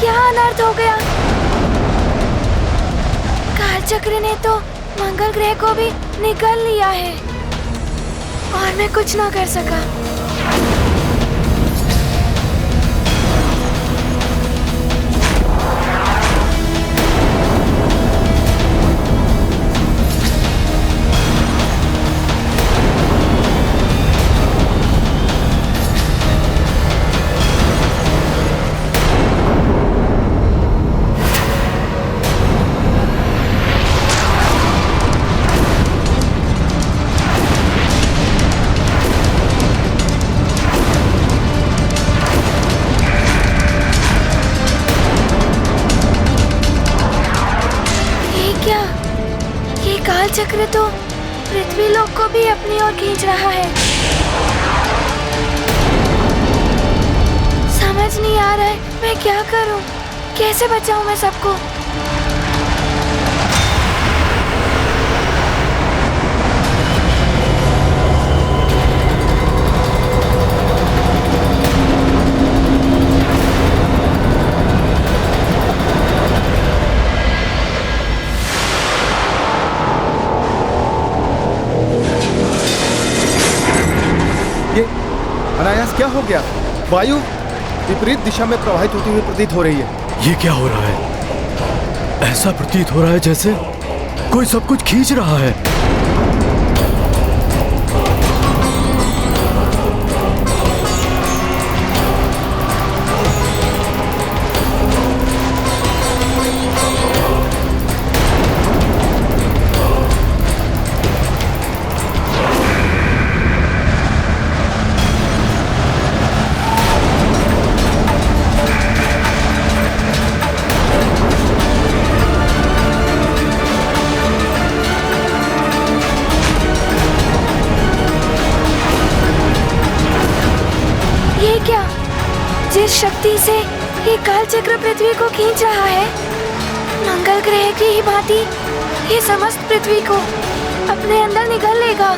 क्या अनर्थ हो गया? कालचक्र ने तो मंगल ग्रह को भी निगल लिया है और मैं कुछ ना कर सका। चक्र तो पृथ्वी लोक को भी अपनी ओर खींच रहा है। समझ नहीं आ रहा है मैं क्या करूं, कैसे बचाऊं मैं सबको। अनायास क्या हो गया? वायु विपरीत दिशा में प्रवाहित होती हुई प्रतीत हो रही है। ये क्या हो रहा है? ऐसा प्रतीत हो रहा है जैसे कोई सब कुछ खींच रहा है। जिस शक्ति से ये कालचक्र पृथ्वी को खींच रहा है, मंगल ग्रह की ही भांति ये समस्त पृथ्वी को अपने अंदर निगल लेगा।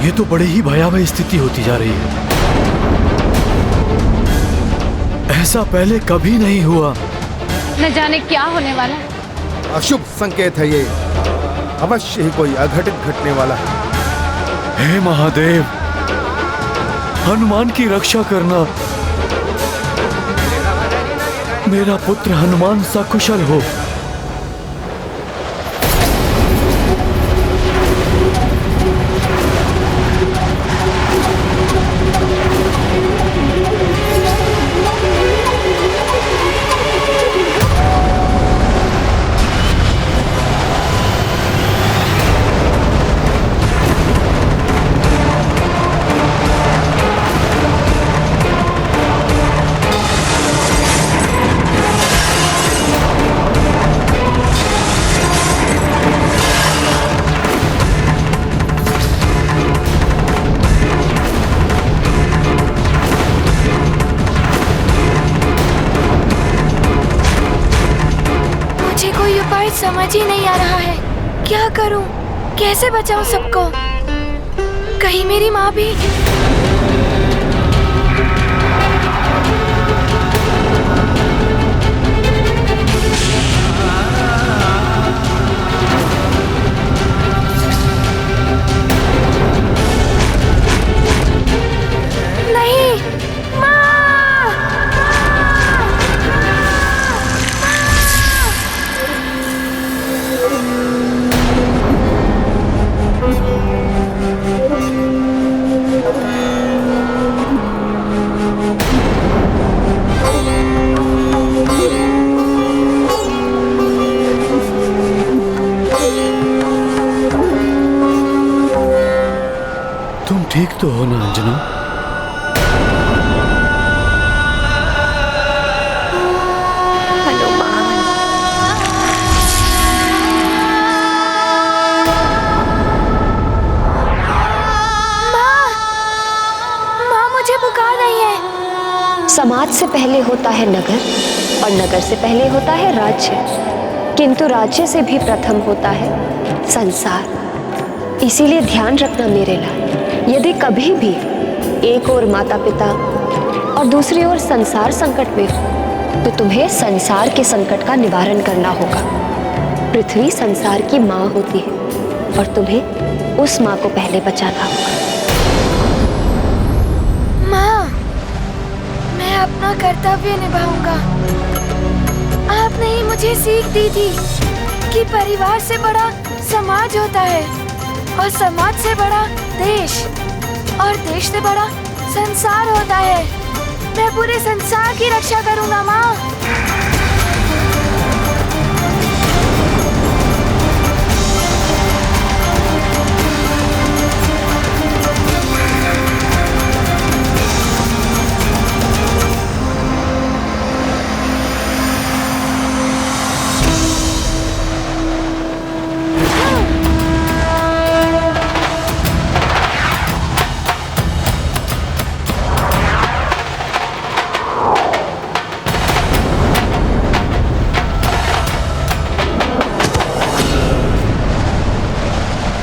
ये तो बड़ी ही भयावह स्थिति होती जा रही है। ऐसा पहले कभी नहीं हुआ। न जाने क्या होने वाला। अशुभ संकेत है ये, अवश्य ही कोई अघटित घटने वाला है। हे महादेव, हनुमान की रक्षा करना। मेरा पुत्र हनुमान सकुशल हो। समझ ही नहीं आ रहा है क्या करूं, कैसे बचाऊं सबको। कहीं मेरी माँ भी। ठीक तो हो ना अंजना? माँ मुझे पुकार रही है। समाज से पहले होता है नगर और नगर से पहले होता है राज्य, किंतु राज्य से भी प्रथम होता है संसार। इसीलिए ध्यान रखना मेरे लाल, यदि कभी भी एक ओर माता पिता और दूसरी ओर संसार संकट में हो, तो तुम्हें संसार के संकट का निवारण करना होगा। पृथ्वी संसार की माँ होती है और तुम्हें उस माँ को पहले बचाना होगा। माँ, मैं अपना कर्तव्य निभाऊंगा। आपने ही मुझे सीख दी थी कि परिवार से बड़ा समाज होता है और समाज से बड़ा देश और देश से बड़ा संसार होता है। मैं पूरे संसार की रक्षा करूंगा माँ।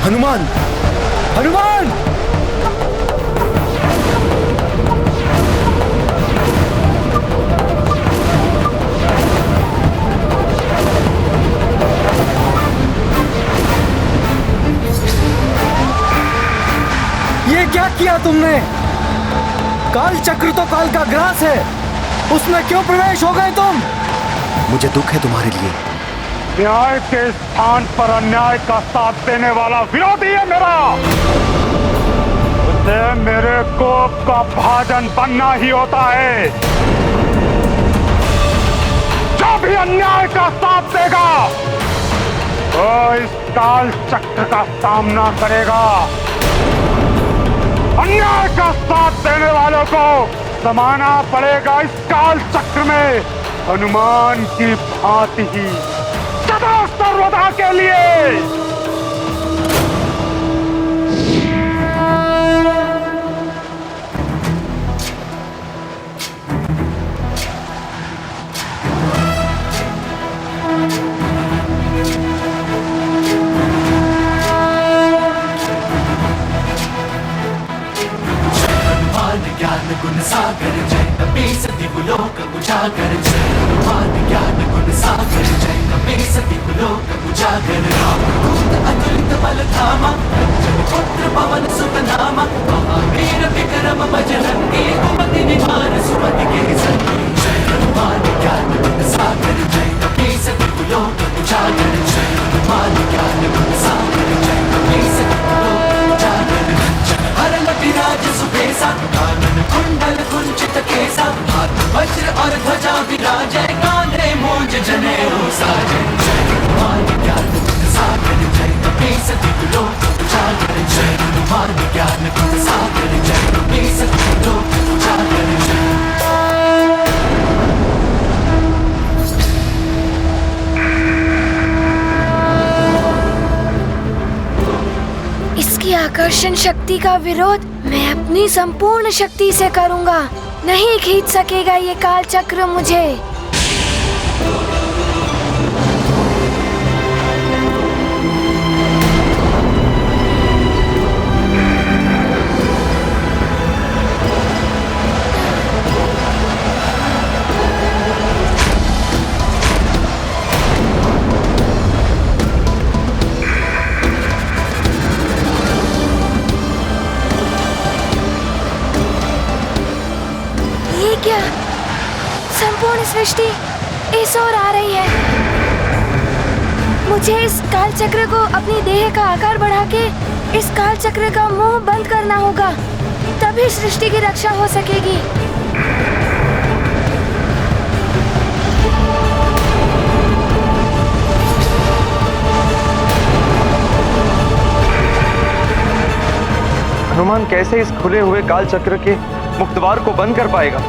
हनुमान, हनुमान! ये क्या किया तुमने? काल चक्र तो काल का ग्रास है, उसमें क्यों प्रवेश हो गए तुम? मुझे दुख है तुम्हारे लिए। न्याय के स्थान पर अन्याय का साथ देने वाला विरोधी है मेरा। उसे मेरे कोप का भाजन बनना ही होता है। जो भी अन्याय का साथ देगा वो इस काल चक्र का सामना करेगा। अन्याय का साथ देने वालों को समाना पड़ेगा इस काल चक्र में हनुमान की भांति ही सदा सर्वदा के लिए। ज्ञान गुण सागर जय कपी सती लोक उजागर जय हनुमान ज्ञान गुण सागर जय कपी सती लोक उजागर रामदूत अतुलित बल धामा जन पुत्र पवन सुत नामा महावीर विक्रम बजरंगी कुमति निवार सुमति के संगी जय हनुमान ज्ञान गुण सागर जय कपी सती लोक उजागर जय हनुमान ज्ञान गुण सागर जय कपी सती लोक उजागर हरण विराज सुबेसा कानन कुंडल कुंचित केसा हाथ वज्र और ध्वजा विराजै कांधे मूंज जनेऊ साजै जय हनुमान ज्ञान गुण सागर जय कपी सती लोक उजागर जय हनुमान ज्ञान गुण सागर जय कपी सती लोक उजागर जय। इसकी आकर्षण शक्ति का विरोध मैं अपनी संपूर्ण शक्ति से करूंगा। नहीं खींच सकेगा ये काल चक्र मुझे। क्या संपूर्ण सृष्टि इस ओर आ रही है। मुझे इस काल चक्र को अपनी देह का आकार बढ़ा के इस काल चक्र का मुंह बंद करना होगा, तभी सृष्टि की रक्षा हो सकेगी। हनुमान कैसे इस खुले हुए काल चक्र के मुक्त द्वार को बंद कर पाएगा?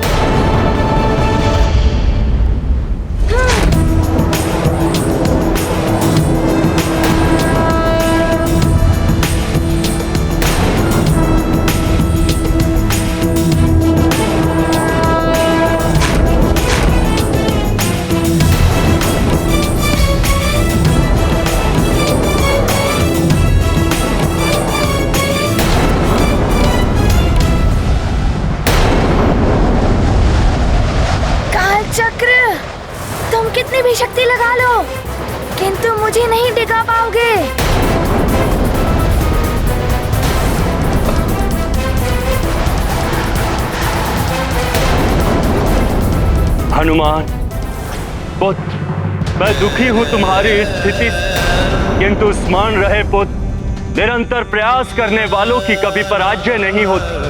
लगा लो, किंतु मुझे नहीं डिगा पाओगे। हनुमान पुत्र, मैं दुखी हूं तुम्हारी इस स्थिति से, किंतु स्मरण रहे पुत्र, निरंतर प्रयास करने वालों की कभी पराजय नहीं होती।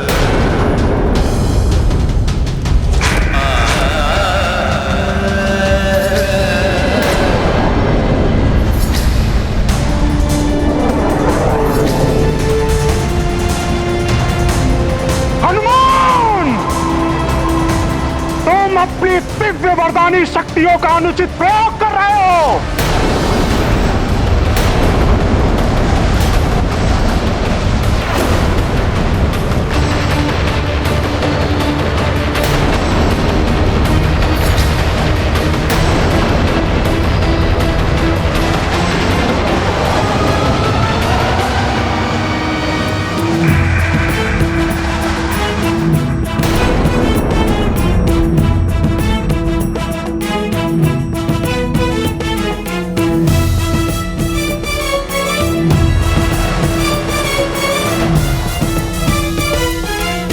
हनुमान, तुम अपनी दिव्य वरदानी शक्तियों का अनुचित प्रयोग कर रहे हो।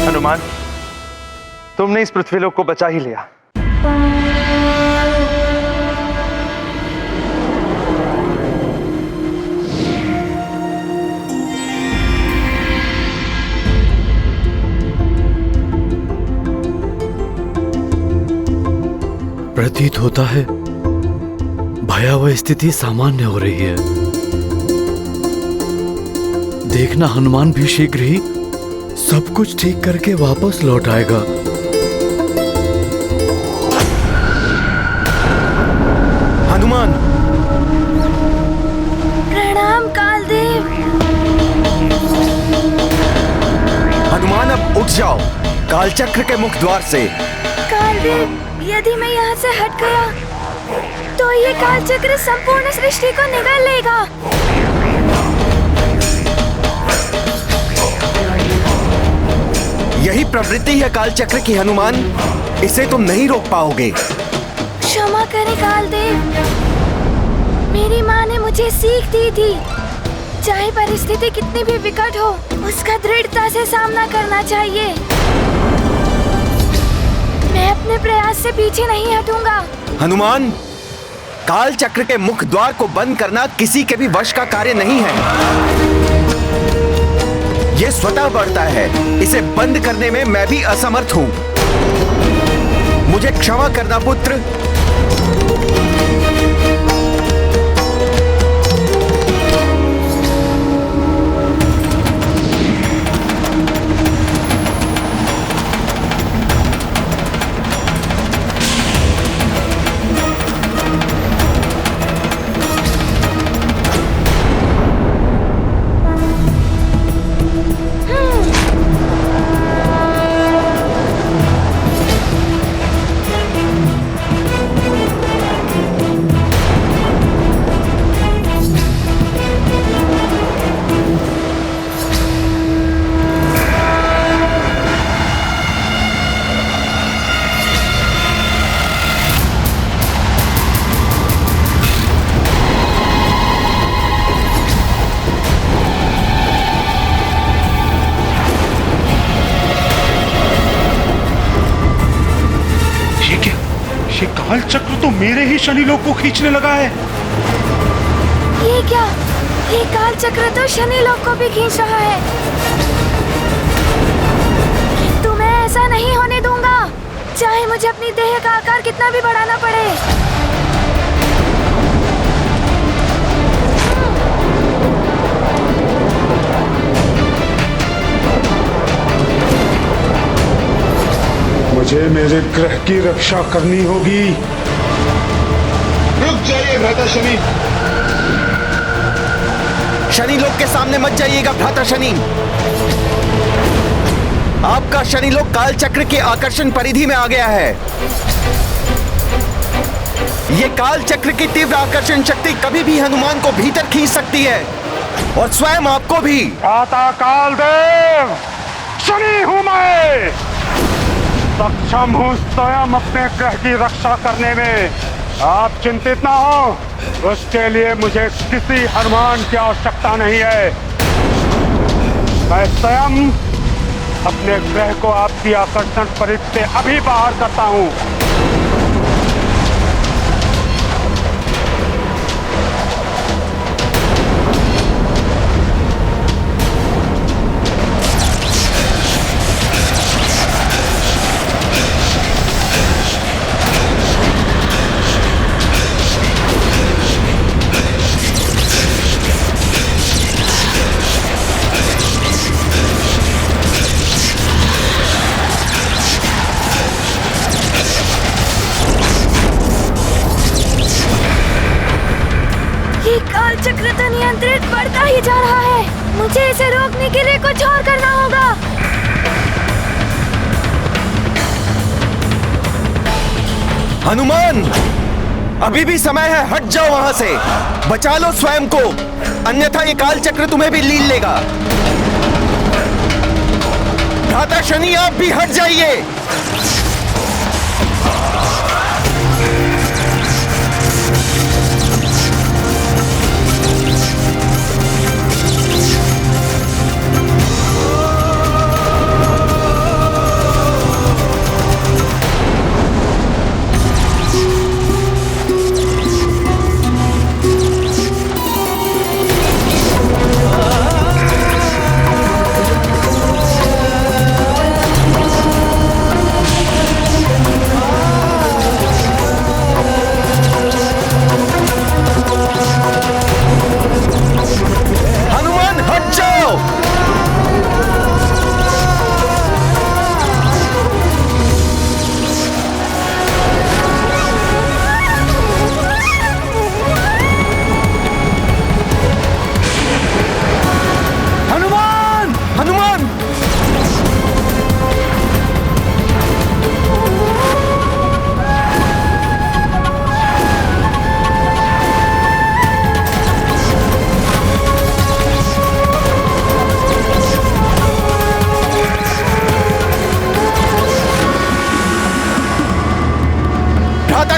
हनुमान, तुमने इस पृथ्वीलोक को बचा ही लिया। प्रतीत होता है भयावह स्थिति सामान्य हो रही है। देखना हनुमान भी शीघ्र ही सब कुछ ठीक करके वापस लौट आएगा। हनुमान, प्रणाम कालदेव। हनुमान अब उठ जाओ कालचक्र के मुख द्वार से। कालदेव, यदि मैं यहाँ से हट गया तो ये कालचक्र संपूर्ण सृष्टि को निगल लेगा। यही प्रवृत्ति है कालचक्र की हनुमान, इसे तुम नहीं रोक पाओगे। क्षमा करें कालदेव, मेरी माँ ने मुझे सीख दी थी, चाहे परिस्थिति कितनी भी विकट हो, उसका दृढ़ता से सामना करना चाहिए। मैं अपने प्रयास से पीछे नहीं हटूंगा। हनुमान, काल चक्र के मुख द्वार को बंद करना किसी के भी वश का कार्य नहीं है। यह स्वतः बढ़ता है, इसे बंद करने में मैं भी असमर्थ हूं। मुझे क्षमा करना पुत्र। काल चक्र तो मेरे ही शनि लोक को खींचने लगा है। ये क्या? ये काल चक्र तो शनि लोक को भी खींच रहा है, किंतु मैं ऐसा नहीं होने दूंगा, चाहे मुझे अपनी देह का आकार कितना भी बढ़ाना पड़े। मुझे मेरे ग्रह की रक्षा करनी होगी। रुक जाइए भ्राता शनि। शनि लोक के सामने मत जाइएगा भ्राता शनि। आपका शनि लोक काल चक्र के आकर्षण परिधि में आ गया है। ये काल चक्र की तीव्र आकर्षण शक्ति कभी भी हनुमान को भीतर खींच सकती है और स्वयं आपको भी। भ्राता कालदेव, शनि हूं मैं, सक्षम हूं स्वयं अपने ग्रह की रक्षा करने में। आप चिंतित ना हो, उसके लिए मुझे किसी हनुमान की आवश्यकता नहीं है। मैं स्वयं अपने ग्रह को आपकी आकर्षण परिधि से अभी बाहर करता हूं। काल चक्र तो नियंत्रित बढ़ता ही जा रहा है। मुझे इसे रोकने के लिए कुछ और करना होगा। हनुमान, अभी भी समय है, हट जाओ वहां से। बचा लो स्वयं को, अन्यथा ये काल चक्र तुम्हें भी लील लेगा। भ्राता शनि, आप भी हट जाइए।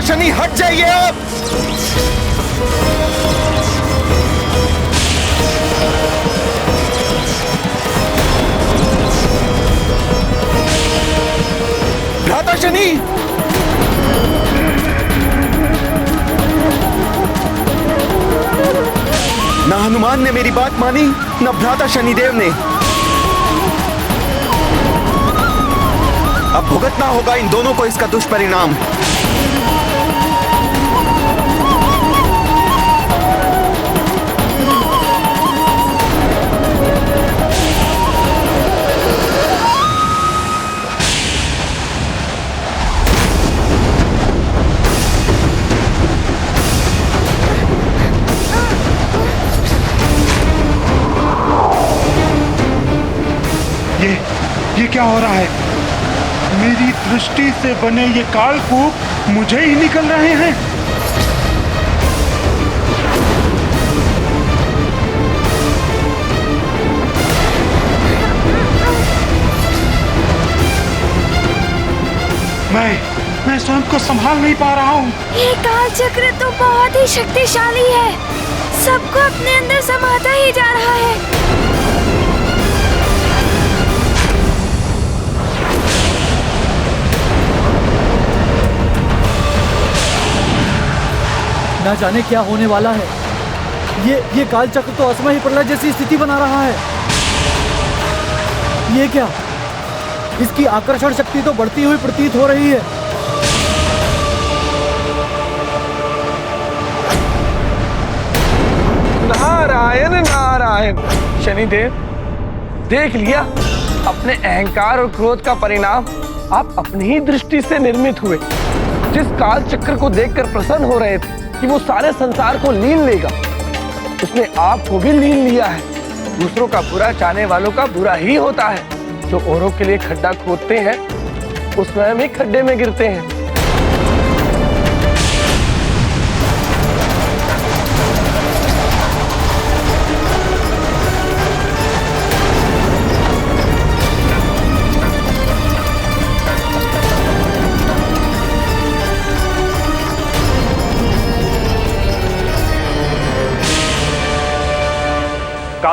शनि, हट जाइए आप। भ्राता शनि, ना हनुमान ने मेरी बात मानी, ना भ्राता शनिदेव ने। अब भुगतना होगा इन दोनों को इसका दुष्परिणाम। ये क्या हो रहा है? मेरी दृष्टि से बने ये कालकूप मुझे ही निकल रहे हैं। मैं स्वयं को संभाल नहीं पा रहा हूँ। ये काल चक्र तो बहुत ही शक्तिशाली है, सबको अपने अंदर समाता ही जा रहा है। ना जाने क्या होने वाला है। ये काल चक्र तो असमय ही प्रलय जैसी स्थिति बना रहा है। ये क्या? इसकी आकर्षण शक्ति तो बढ़ती हुई प्रतीत हो रही है। नारायण नारायण। शनिदेव, देख लिया, अपने अहंकार और क्रोध का परिणाम आप अपनी ही दृष्टि से निर्मित हुए। जिस काल चक्र को देखकर प्रसन्न हो रहे थे कि वो सारे संसार को लीन लेगा, उसने आपको भी लीन लिया है। दूसरों का बुरा चाहने वालों का बुरा ही होता है। जो औरों के लिए खड्डा खोदते हैं, वो स्वयं ही खड्डे में गिरते हैं।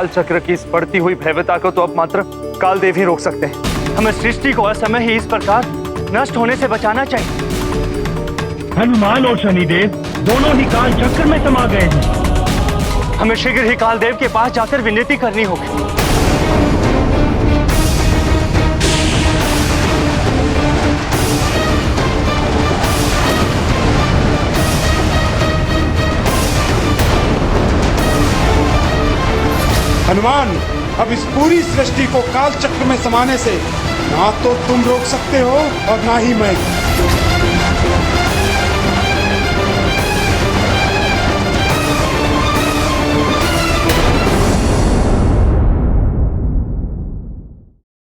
काल चक्र की इस बढ़ती हुई भयवता को तो अब मात्र काल देव ही रोक सकते हैं। हमें सृष्टि को असमय ही इस प्रकार नष्ट होने से बचाना चाहिए। हनुमान और शनिदेव दोनों ही काल चक्र में समा गए हैं। हमें शीघ्र ही कालदेव के पास जाकर विनती करनी होगी। हनुमान, अब इस पूरी सृष्टि को काल चक्र में समाने से ना तो तुम रोक सकते हो और ना ही मैं।